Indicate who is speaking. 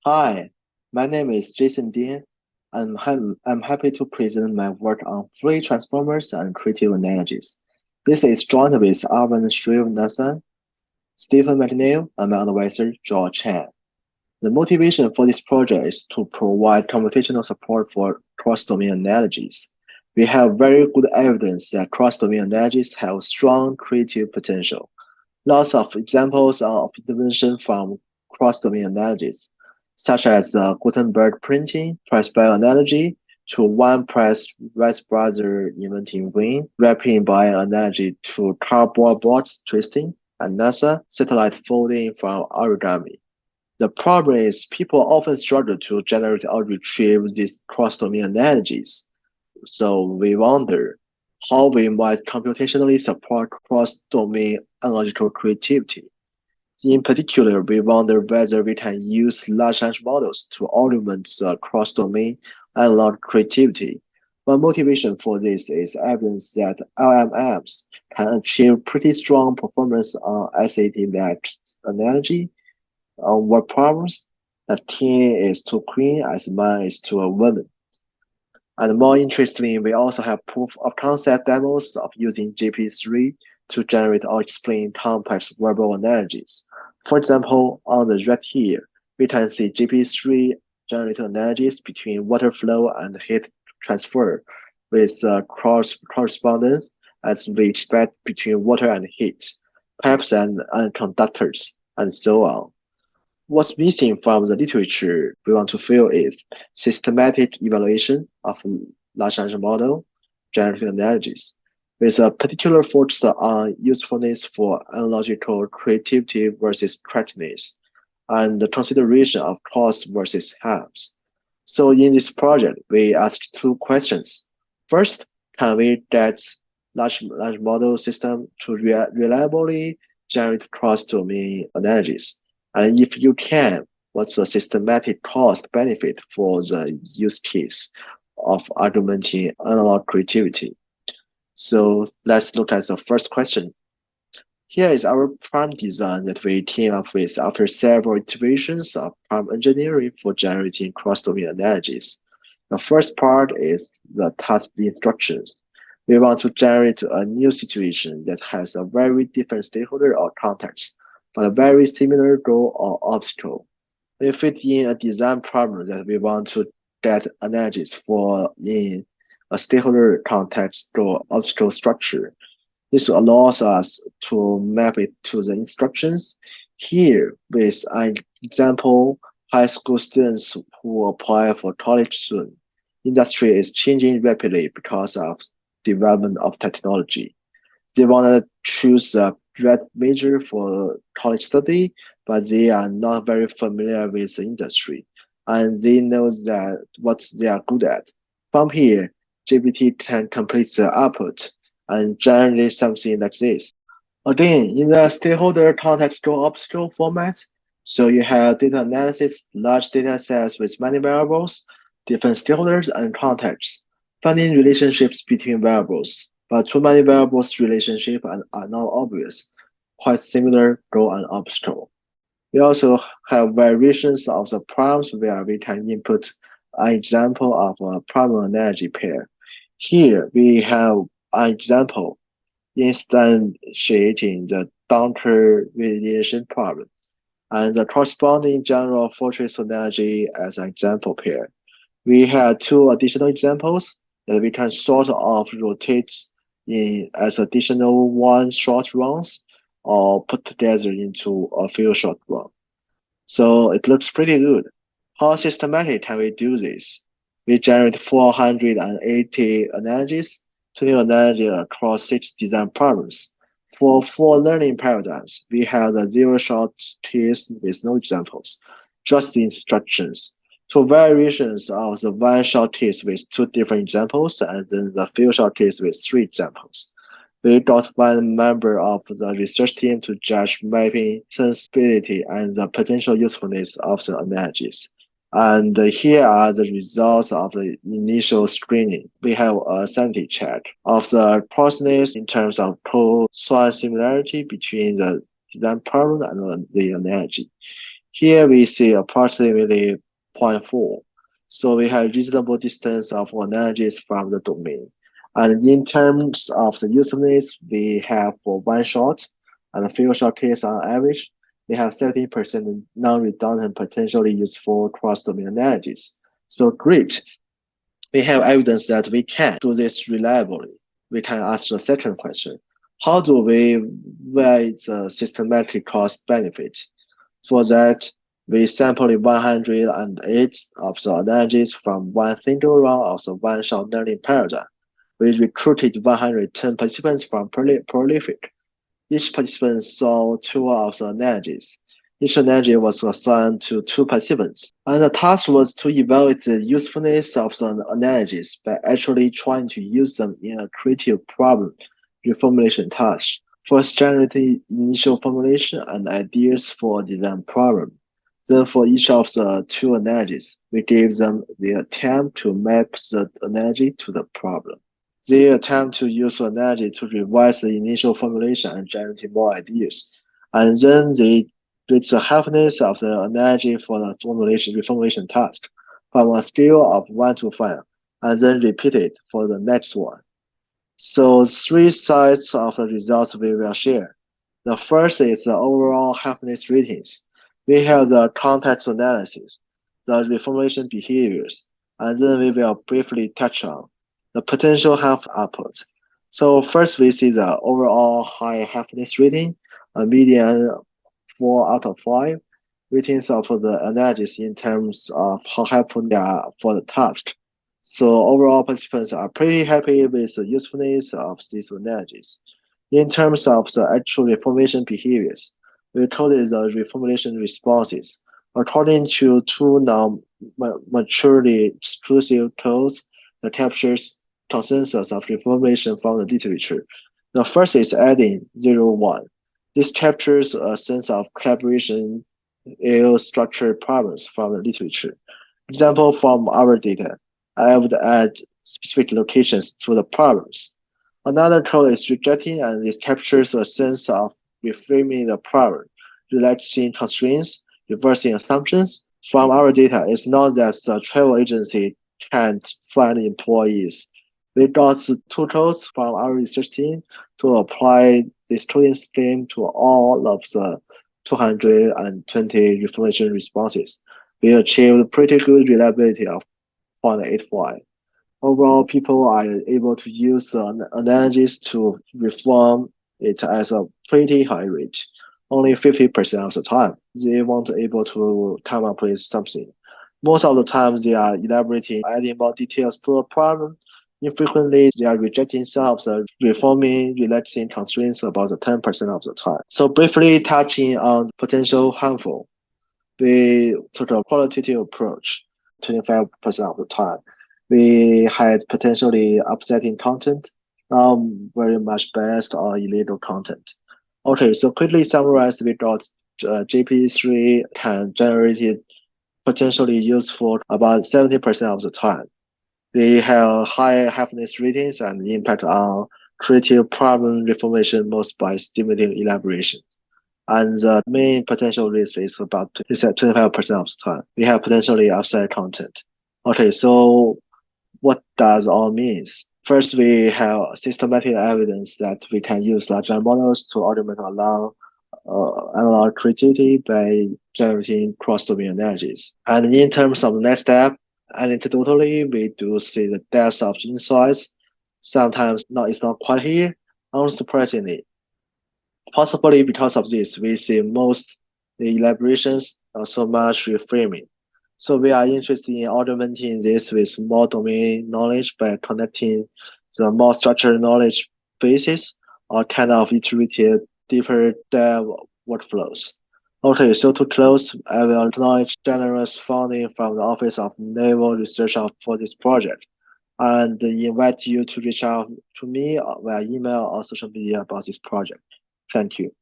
Speaker 1: Hi, my name is Jason Dian. I'm happy to present my work on free transformers and creative analogies. This is joint with Arvind Srinivasan, Stephen MacNeil, and my advisor, George Chan. The motivation for this project is to provide computational support for cross-domain analogies. We have very good evidence that cross-domain analogies have strong creative potential. Lots of examples of intervention from cross-domain analogies, such as Gutenberg printing, press-by analogy, to one press Wright brother inventing wind, wrapping by analogy to cardboard box twisting, and NASA satellite folding from origami. The problem is people often struggle to generate or retrieve these cross-domain analogies. So we wonder how we might computationally support cross-domain analogical creativity. In particular, we wonder whether we can use large language models to augment the cross-domain analog creativity. One motivation for this is evidence that LLMs can achieve pretty strong performance on SAT-matched analogy on word problems that 10 is to queen as man is to a woman. And more interestingly, we also have proof of concept demos of using GP3 to generate or explain complex verbal analogies. For example, on the right here, we can see GP3 generate analogies between water flow and heat transfer with correspondence as we expect between water and heat, pipes and conductors, and so on. What's missing from the literature we want to fill is systematic evaluation of large language model generative analogies, with a particular focus on usefulness for analogical creativity versus correctness, and the consideration of cost versus harms. So in this project, we asked two questions. First, can we get large model system to reliably generate cross-domain analogies? And if you can, what's the systematic cost benefit for the use case of augmenting analog creativity? So let's look at the first question. Here is our prompt design that we came up with after several iterations of prompt engineering for generating cross-domain analogies. The first part is the task instructions. We want to generate a new situation that has a very different stakeholder or context, but a very similar goal or obstacle. We fit in a design problem that we want to get analogies for in a stakeholder context or obstacle structure. This allows us to map it to the instructions. Here, with an example, high school students who apply for college soon. Industry is changing rapidly because of development of technology. They want to choose a red major for college study, but they are not very familiar with the industry, and they know that what they are good at. From here, GPT can complete the output and generate something like this. Again, in the stakeholder context obstacle format, so you have data analysis, large data sets with many variables, different stakeholders and contexts, finding relationships between variables, but too many variables relationship are not obvious, quite similar goal and obstacle. We also have variations of the prompts where we can input an example of a problem analogy pair. Here we have an example instantiating the Donkor radiation problem and the corresponding general fortress analogy as an example pair. We have two additional examples that we can sort of rotate in as additional one short runs or put together into a few short runs. So it looks pretty good. How systematic can we do this? We generate 480 analogies, 20 analogies across 6 design problems. For 4 learning paradigms, we have the zero-shot case with no examples, just the instructions. 2 variations of the one-shot case with 2 different examples, and then the few-shot case with 3 examples. We got one member of the research team to judge mapping sensibility and the potential usefulness of the analogies. And here are the results of the initial screening. We have a sanity check of the closeness in terms of cosine similarity between the design problem and the analogy. Here we see approximately zero point 0.4. So we have reasonable distance of analogies from the domain. And in terms of the usefulness, we have for one shot and a few shot case on average, we have 70% non-redundant potentially useful cross-domain analogies. So great. We have evidence that we can do this reliably. We can ask the second question. How do we weigh the systematic cost benefit? For that, we sampled 108 of the analogies from one single round of the one-shot learning paradigm. We recruited 110 participants from Prolific. Each participant saw two of the analogies. Each analogy was assigned to two participants, and the task was to evaluate the usefulness of the analogies by actually trying to use them in a creative problem reformulation task. First, generating initial formulation and ideas for design problem. Then, for each of the two analogies, we gave them the attempt to map the analogy to the problem. They attempt to use the analogy to revise the initial formulation and generate more ideas. And then they rate the helpfulness of the analogy for the reformulation task from a scale of 1 to 5, and then repeat it for the next one. So three sides of the results we will share. The first is the overall helpfulness ratings. We have the context analysis, the reformulation behaviors, and then we will briefly touch on the potential help output. So first we see the overall high helpfulness rating, a median 4 out of 5 ratings of the analogies in terms of how helpful they are for the task. So overall, participants are pretty happy with the usefulness of these analogies. In terms of the actual reformulation behaviors, we coded the reformulation responses. According to two non-maturely exclusive codes that captures consensus of reformulation from the literature. The first is adding 01. This captures a sense of collaboration ill-structured problems from the literature. Example from our data. I would add specific locations to the problems. Another code is rejecting, and it captures a sense of reframing the problem, relaxing constraints, reversing assumptions. From our data, it's not that the travel agency can't find employees. We got two codes from our research team to apply this coding scheme to all of the 220 reformulation responses. We achieved pretty good reliability of 0.85. Overall, people are able to use analogies to reform it as a pretty high rate. Only 50% of the time, they weren't able to come up with something. Most of the time, they are elaborating, adding more details to a problem. Infrequently, they are rejecting some of the reforming, relaxing constraints about the 10% of the time. So briefly touching on potential harmful, we took a qualitative approach 25% of the time. We had potentially upsetting content, very much biased or illegal content. Okay, so quickly summarize, we got GPT-3 can generate potentially useful about 70% of the time. They have high helpfulness ratings and impact on creative problem reformulation most by stimulating elaboration. And the main potential risk is about 25% of the time. We have potentially upside content. Okay, so what does all means? First, we have systematic evidence that we can use large models to augment analog creativity by generating cross-domain analogies. And in terms of the next step, anecdotally, we do see the depth of insights. Sometimes it's not quite here, unsurprisingly. Possibly because of this, we see most the elaborations not so much reframing. So we are interested in augmenting this with more domain knowledge by connecting the more structured knowledge bases or kind of iterative, deeper dev workflows. Okay, so to close, I will acknowledge generous funding from the Office of Naval Research for this project and invite you to reach out to me via email or social media about this project. Thank you.